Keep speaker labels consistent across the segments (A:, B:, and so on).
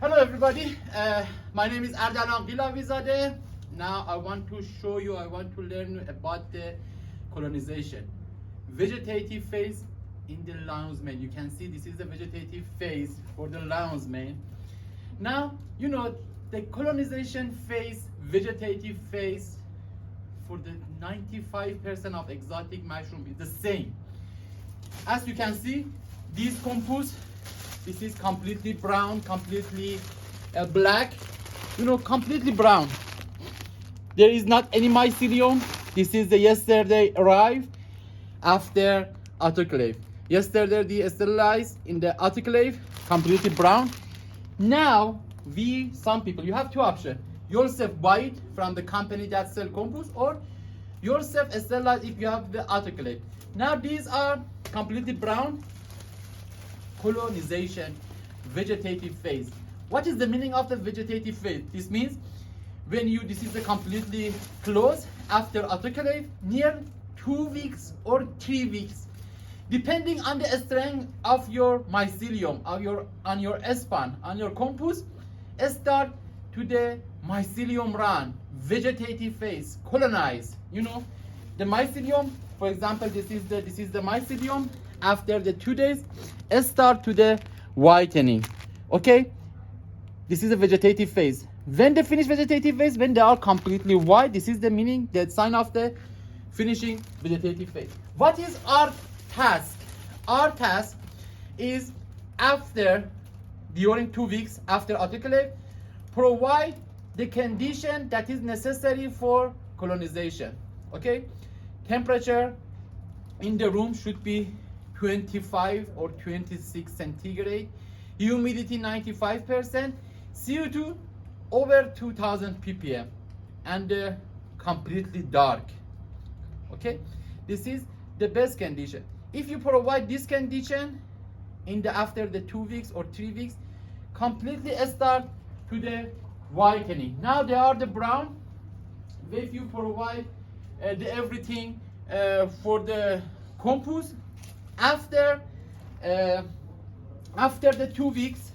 A: Hello everybody, my name is Ardalan Gilavizadeh. Now I want to learn about the colonization. Vegetative phase in the lion's mane. You can see this is the vegetative phase for the lion's mane. Now, you know, the colonization phase, vegetative phase for the 95% of exotic mushroom is the same. As you can see, these compost, this is completely brown, completely black, you know, completely brown. There is not any mycelium. This is the yesterday arrived after autoclave. Yesterday they sterilized in the autoclave, completely brown. Now some people, you have two options. Yourself buy it from the company that sell compost, or yourself sterilize if you have the autoclave. Now these are completely brown. Colonization, vegetative phase. What is the meaning of the vegetative phase? This means this is a completely closed after autoclave, near 2 weeks or 3 weeks, depending on the strength of your mycelium, on your span, on your compost, start to the mycelium run, vegetative phase, colonize. You know, the mycelium, for example, this is the mycelium. After the 2 days, start to the whitening. Okay, this is a vegetative phase. When they finish vegetative phase, when they are completely white, this is the meaning, the sign of the finishing vegetative phase. What is our task? Our task is during 2 weeks after autoclave, provide the condition that is necessary for colonization. Okay, temperature in the room should be 25 or 26 centigrade, humidity 95%, CO2 over 2000 ppm, and completely dark. Okay, this is the best condition. If you provide this condition after the 2 weeks or 3 weeks, completely start to the whitening. Now they are the brown. If you provide everything for the compost, after the 2 weeks,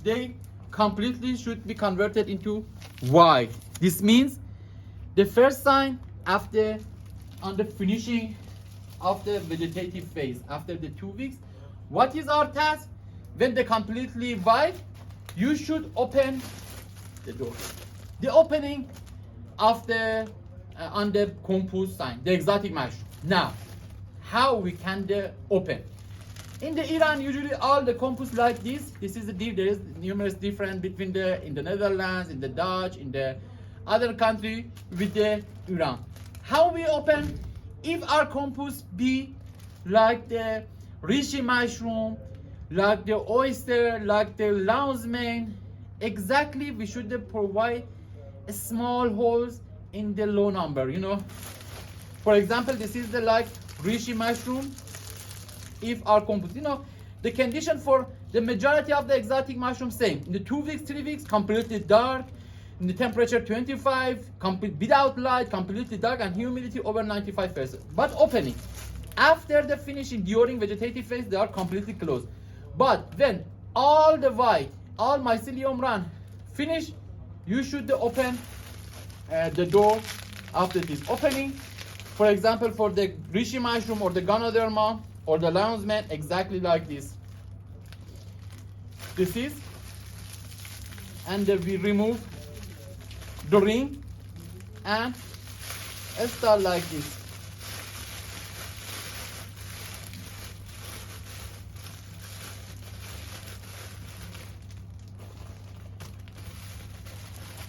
A: they completely should be converted into white. This means the first sign on the finishing of the vegetative phase after the 2 weeks. What is our task? When they completely white, you should open the door. The opening of the on the compost sign, the exotic mushroom. Now, how we can open? In the Iran, usually all the compost like this. There is numerous difference between in the Netherlands, in the Dutch, in the other country with the Iran. How we open? If our compost be like the reishi mushroom, like the oyster, like the lion's mane, exactly we should provide a small holes in the low number. You know, for example, this is the like reishi mushroom. If our compost, you know, the condition for the majority of the exotic mushrooms same. In the 2 weeks, 3 weeks, completely dark. In the temperature 25, without light, completely dark, and humidity over 95%. But opening, after the finishing, during vegetative phase, they are completely closed. But when all the white, all mycelium run finish, you should open the door after this opening. For example, for the reishi mushroom or the ganoderma or the lion's mane, exactly like this. This is, and we remove the ring and start like this.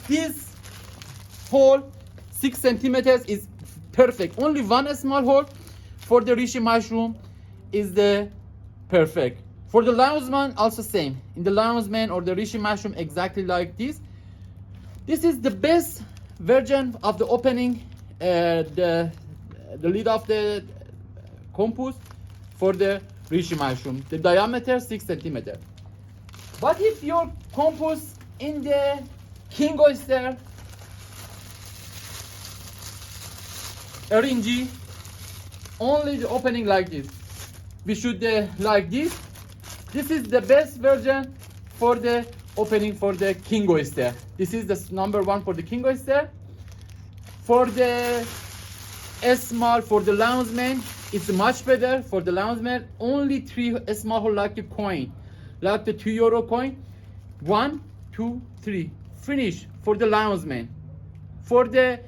A: This hole 6 centimeters is perfect. Only one small hole for the reishi mushroom is the perfect. For the lion's mane, also same. In the lion's mane or the reishi mushroom, exactly like this. This is the best version of the opening the lid of the compost for the reishi mushroom. The diameter 6 centimeters. But if your compost in the king oyster, RNG, only the opening like this. We should like this. This is the best version for the opening for the king oyster. This is the number one for the king oyster. For the small, for the lounsman, it's much better. For the lounsman, only 3 small hole like the coin, like the €2 coin. 1, 2, 3. Finish for the lounsman. For the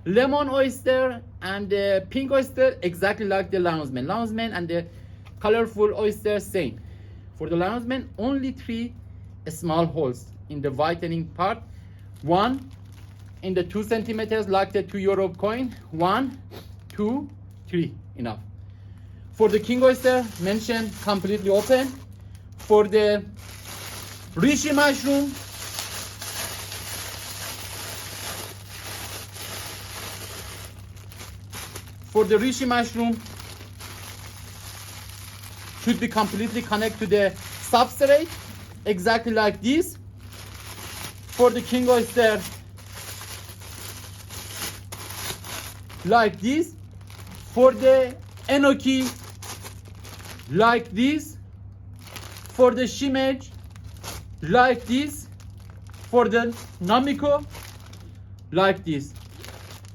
A: lemon oyster and the pink oyster, exactly like the lounsman. Lounsman and the colorful oyster, same. For the lounsman, only 3 small holes in the whitening part. 1 in the 2 centimeters like the €2 coin. 1, 2, 3, enough. For the king oyster, mentioned completely open. For the reishi mushroom, should be completely connected to the substrate, exactly like this. For the king oyster, like this. For the enoki, like this. For the shimeji, like this. For the namiko, like this.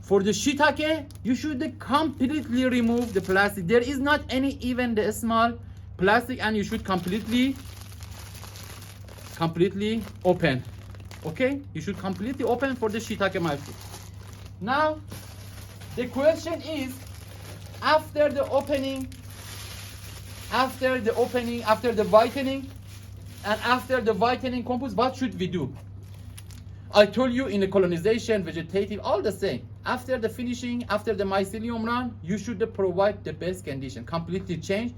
A: For the shiitake, you should completely remove the plastic. There is not any even the small plastic, and you should completely open. Okay, you should completely open for the shiitake mushroom. Now the question is, after the whitening, and after the whitening compost, what should we do? I told you in the colonization, vegetative, all the same. After the finishing, after the mycelium run, you should provide the best condition. Completely change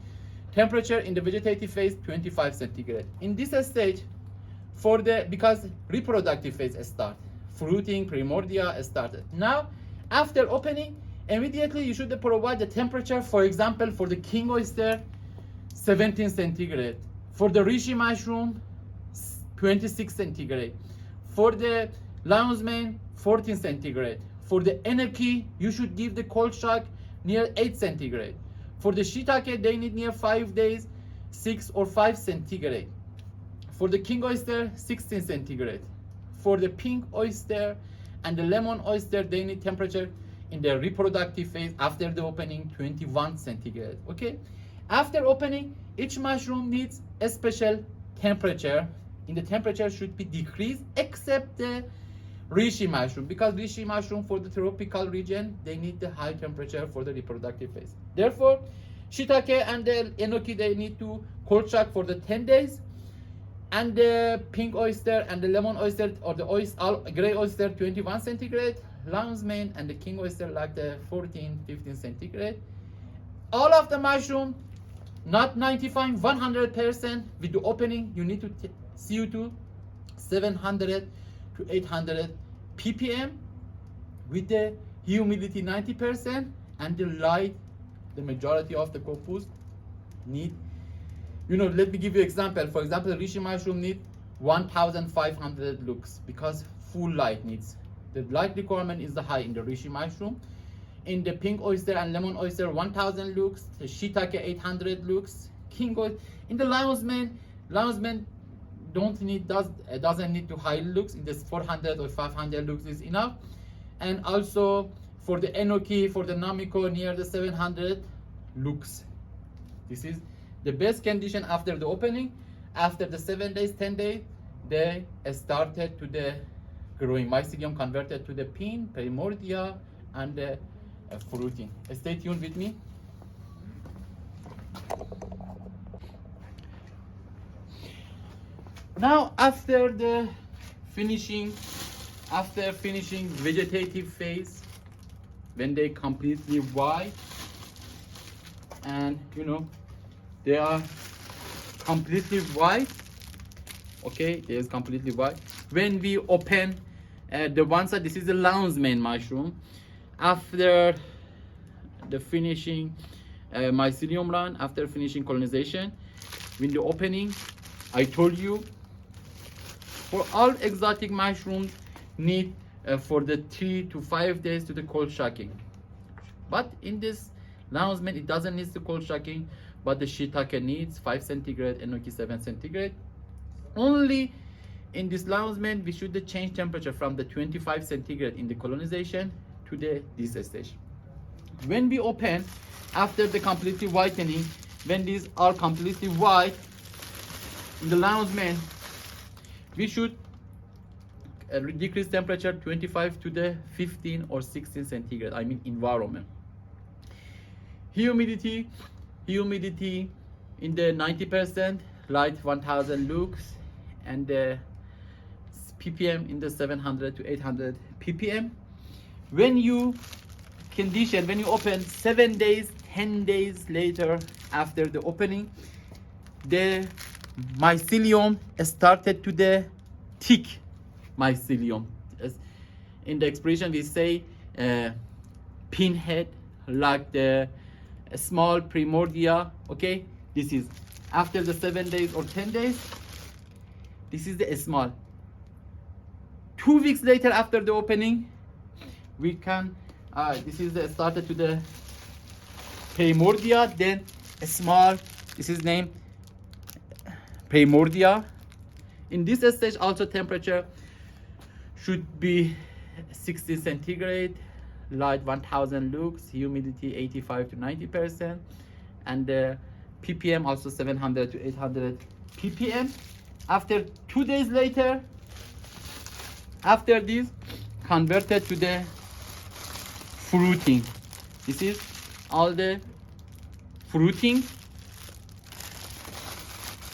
A: temperature in the vegetative phase, 25 centigrade. In this stage, because reproductive phase start, fruiting, primordia started. Now, after opening, immediately you should provide the temperature. For example, for the king oyster, 17 centigrade. For the reishi mushroom, 26 centigrade. For the lounsman, 14 centigrade. For the enoki, you should give the cold shock near 8 centigrade. For the shiitake, they need near 5 days, 6 or 5 centigrade. For the king oyster, 16 centigrade. For the pink oyster and the lemon oyster, they need temperature in the reproductive phase after the opening, 21 centigrade. Okay. After opening, each mushroom needs a special temperature. In the temperature should be decreased, except the reishi mushroom, because reishi mushroom for the tropical region, they need the high temperature for the reproductive phase. Therefore, shiitake and the enoki, they need to cold shock for the 10 days. And the pink oyster and the lemon oyster, or the gray oyster, 21 centigrade. Lounsman and the king oyster like the 14, 15 centigrade. All of the mushroom, not 95, 100%. With the opening, you need to CO2 700 to 800 ppm, with the humidity 90%, and the light, the majority of the corpus need, let me give you an example. For example, the reishi mushroom need 1500 lux, because full light needs. The light requirement is the high in the reishi mushroom. In the pink oyster and lemon oyster, 1000 lux. The shiitake, 800 lux. King oyster. In the lounsman doesn't need to high lux. In this 400 or 500 lux is enough. And also for the enoki, for the namiko, near the 700 lux. This is the best condition after the opening. After the 7 days, 10 days, they started to the growing. Mycelium converted to the pin, primordia, and the fruiting. Stay tuned with me. Now, after finishing vegetative phase, when they completely white, and they are completely white. Okay, they is completely white. When we open the one side, this is the lounsman mushroom. After the finishing mycelium run, after finishing colonization, when the opening, I told you, for all exotic mushrooms need for the 3 to 5 days to the cold shocking. But in this lounsman, it doesn't need the cold shocking, but the shiitake needs 5 centigrade, enoki 7 centigrade. Only In this limesman, we should change temperature from the 25 centigrade in the colonization to this stage. When we open after the completely whitening, when these are completely white in the limesman, we should decrease temperature 25 to the 15 or 16 centigrade, I mean environment. Humidity in the 90%, light 1000 lux, and the ppm in the 700 to 800 ppm. When you open 7 days, 10 days later after the opening, the mycelium started to the thick mycelium. In the expression we say pinhead, like the small primordia. Okay, this is after the 7 days or 10 days. This is the small. 2 weeks later after the opening, we can this is the started to the primordia, then a small, this is named primordia. In this stage also temperature should be 60 centigrade, light 1000 lux, humidity 85 to 90%, and the ppm also 700 to 800 ppm. After 2 days later, after this converted to the fruiting. This is all the fruiting.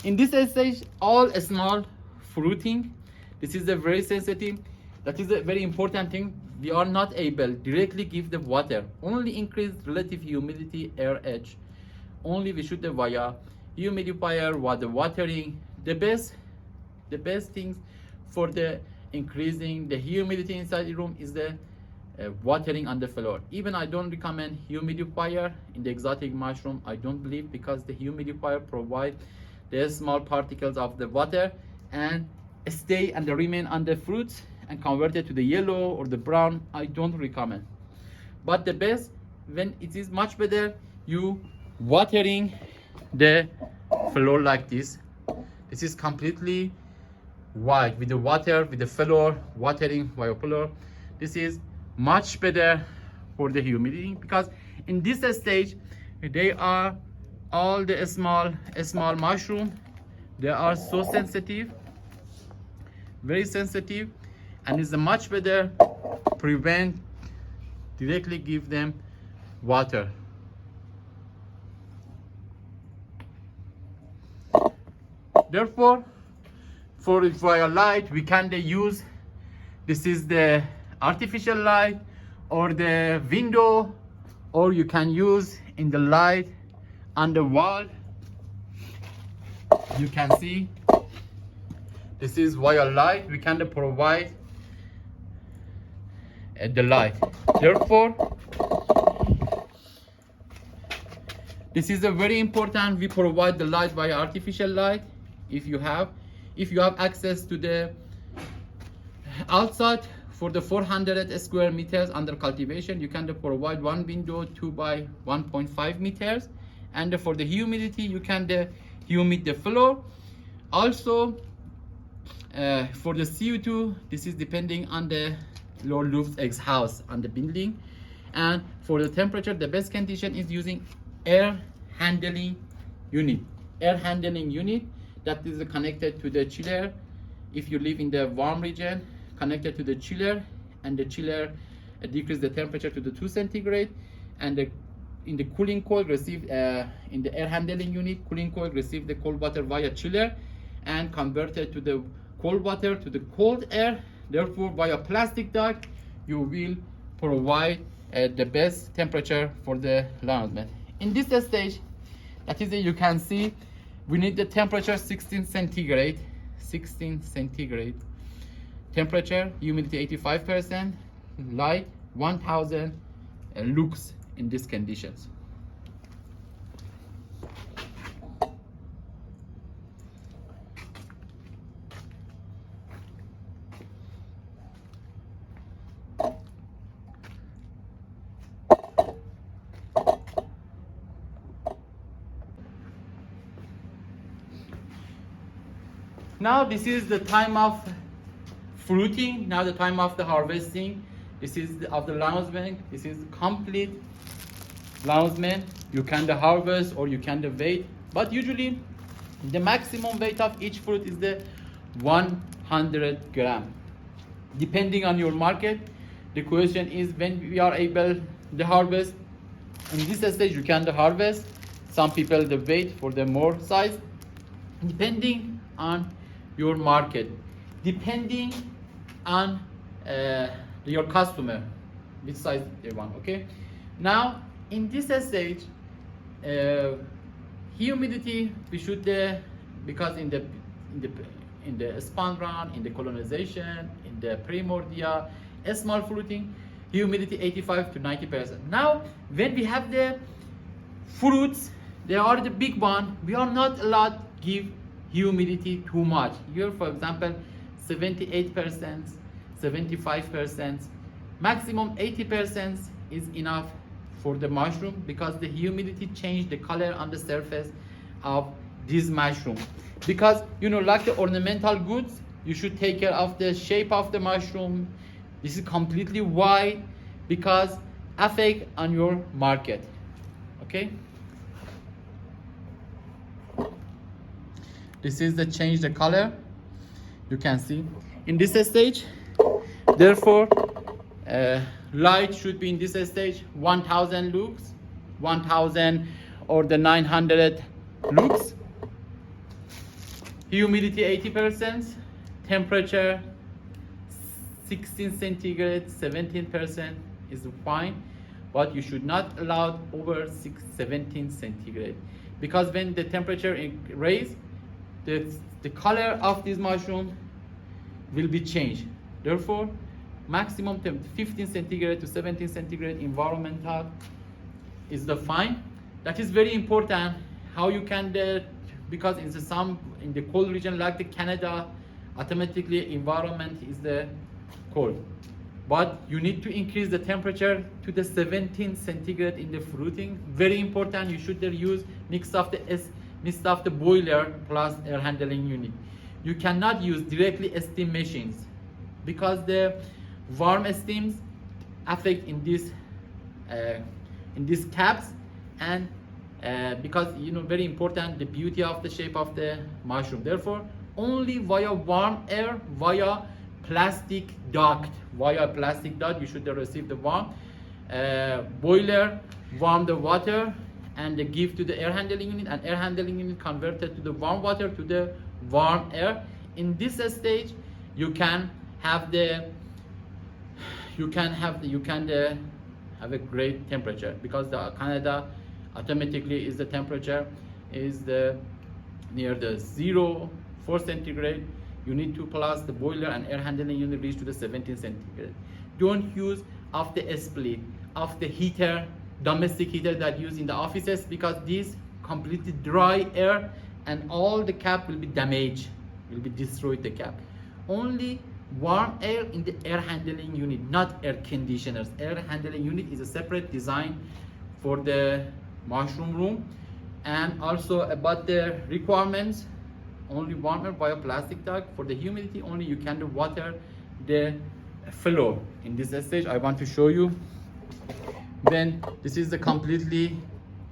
A: In this stage, all small fruiting. This is a very sensitive. That is a very important thing. We are not able directly give the water. Only increase relative humidity, air edge. Only we should via humidifier, water watering. The best things for the increasing the humidity inside the room is the watering on the floor. Even I don't recommend humidifier in the exotic mushroom. I don't believe, because the humidifier provide the small particles of the water and stay and remain on the fruits and convert it to the yellow or the brown. I don't recommend. But the best, when it is much better, you watering the floor like this. This is completely white with the water, with the floor watering via floor. This is much better for the humidity, because in this stage they are all the small mushroom. They are so sensitive, very sensitive, and it's much better prevent directly give them water. Therefore, for via light we can use, this is the artificial light or the window, or you can use in the light on the wall. You can see this is via light we can provide the light. Therefore, this is a very important. We provide the light via artificial light. If you have access to the outside for the 400 square meters under cultivation, you can provide one window 2 by 1.5 meters, and for the humidity you can humid the floor. Also for the CO2, this is depending on the low roof house on the building. And for the temperature, the best condition is using air handling unit. Air handling unit that is connected to the chiller. If you live in the warm region, connected to the chiller, and the chiller decrease the temperature to the 2 centigrade, and in the cooling coil receive in the air handling unit, cooling coil receive the cold water via chiller and converted to the cold water to the cold air. Therefore, via plastic duct you will provide the best temperature for the environment. In this stage, that is, you can see we need the temperature 16 centigrade, temperature, humidity 85%, light 1000 lux in these conditions. Now this is the time of fruiting, now the time of the harvesting. This is of the lancement. This is complete lancement. You can the harvest or you can the weight, but usually the maximum weight of each fruit is the 100 gram. Depending on your market, the question is when we are able to harvest. In this stage you can the harvest. Some people the wait for the more size, depending on your market, depending on your customer, which size they want. Okay, now in this stage, humidity we should because in the spawn run, in the colonization, in the primordia, a small fruiting, humidity 85 to 90%. Now when we have the fruits, they are the big one, we are not allowed to give humidity too much. Here for example 78%, 75%, maximum 80% is enough for the mushroom, because the humidity change the color on the surface of this mushroom. Because like the ornamental goods, you should take care of the shape of the mushroom. This is completely white because affect on your market. Okay, this is the change the color, you can see in this stage. Therefore light should be in this stage 1000 lux, 1000 or the 900 lux, humidity 80%, temperature 16 centigrade, 17% is fine, but you should not allow over 17 centigrade, because when the temperature raise, the color of this mushroom will be changed. Therefore maximum 15 centigrade to 17 centigrade environmental is the fine. That is very important. How you can because in the cold region like the Canada, automatically environment is the cold, but you need to increase the temperature to the 17 centigrade in the fruiting. Very important. You should use mix of the boiler plus air handling unit. You cannot use directly steam machines, because the warm steams affect in these caps, and because very important the beauty of the shape of the mushroom. Therefore only via warm air, via plastic duct, you should receive the warm boiler, warm the water and give to the air handling unit, and air handling unit converted to the warm water to the warm air. In this stage you can have a great temperature, because the Canada automatically is the temperature is near the 4 centigrade. You need to plus the boiler and air handling unit reach to the 17 centigrade. Don't use of the split of the heater, domestic heater that use in the offices, because these completely dry air and all the cap will be damaged, will be destroyed the cap. Only warm air in the air handling unit, not air conditioners. Air handling unit is a separate design for the mushroom room. And also about the requirements, only warm air via plastic duct. For the humidity only you can water the floor. In this stage I want to show you when this is the completely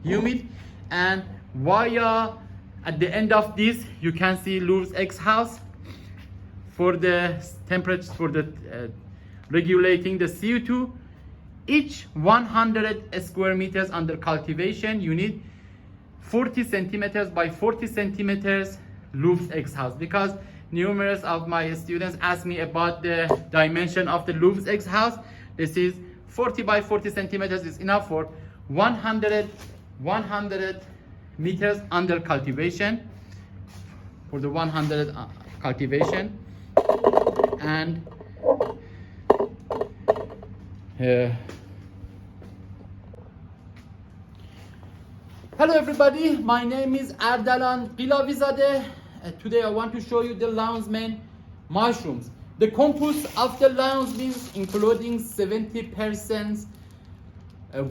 A: humid, and via at the end of this you can see Louvre's X house for the temperature, for the regulating the CO2. Each 100 square meters under cultivation you need 40 centimeters by 40 centimeters Louvre's X house, because numerous of my students ask me about the dimension of the Louvre's X house. This is 40 by 40 centimeters is enough for 100 meters under cultivation, for the 100 cultivation. And hello everybody, my name is Ardalan Pilavizadeh. Today I want to show you the lancement mushrooms. The compost of the lancements including 70%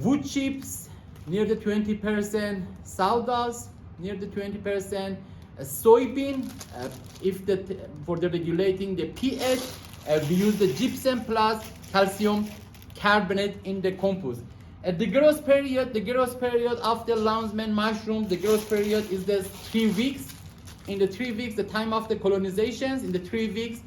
A: wood chips, near the 20% sawdust, near the 20% soybean. For the regulating the pH, we use the gypsum plus calcium carbonate in the compost. At the growth period of the Landsman mushroom, the growth period is the 3 weeks. In the 3 weeks, the time of the colonizations, in the 3 weeks,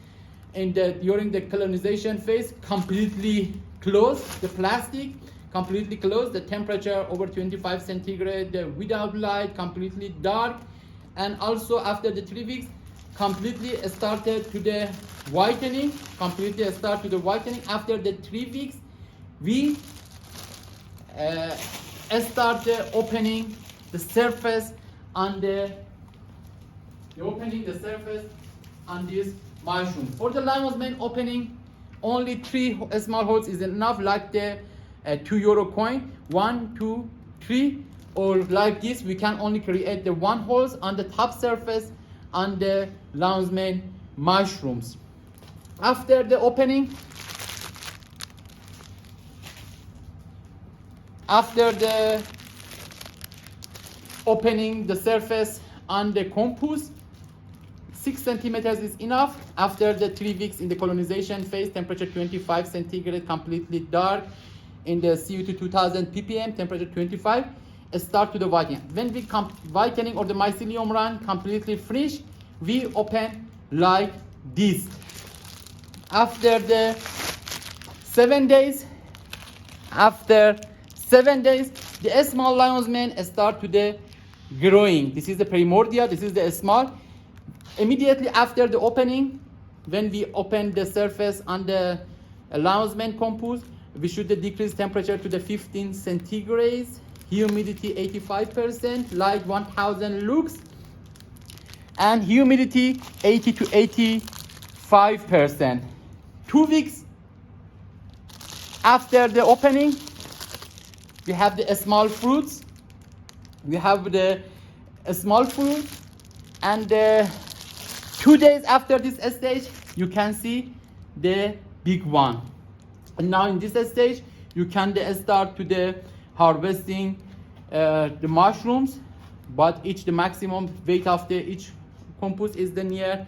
A: during the colonization phase, completely closed, the plastic, completely closed, the temperature over 25 centigrade, without light, completely dark. And also after the 3 weeks, completely started to the whitening, After the 3 weeks, we start opening the surface on this mushroom. For the Landsman opening, only 3 small holes is enough, like the €2 coin, 1, 2, 3, or like this. We can only create the 1 holes on the top surface on the Landsman mushrooms. After the opening, the surface on the compost, 6 centimeters is enough. After the 3 weeks in the colonization phase, temperature 25 centigrade, completely dark. In the CO2 2000 ppm, temperature 25, start to the whitening. When we whitening or the mycelium run completely finished, we open like this. After the 7 days, the small Landsman start to the growing. This is the primordial, this is the small. Immediately after the opening, when we open the surface on the Landsman compost, we should decrease temperature to the 15 centigrades, humidity 85%, light 1000 lux, and humidity 80 to 85%. 2 weeks after the opening, we have the small fruits. And 2 days after this stage, you can see the big one. And now in this stage, you can start to the harvesting the mushrooms, but the maximum weight of each compost is near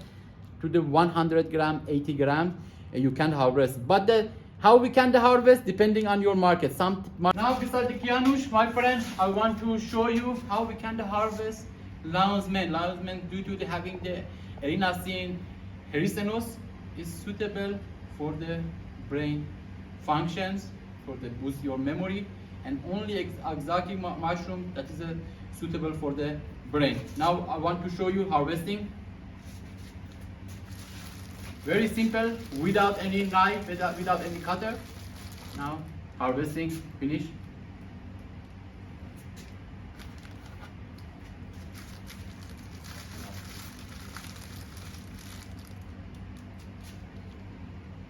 A: to the 100 gram, 80 gram. You can harvest, but how we can harvest depending on your market. Now beside the Kianush, my friend, I want to show you how we can harvest Landsman. Landsman, due to having the erinacine hericenose, is suitable for the brain functions, for the boost your memory, and only exotic mushroom that is suitable for the brain. Now I want to show you harvesting. Very simple, without any knife, without any cutter. Now harvesting finish.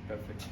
A: Perfect.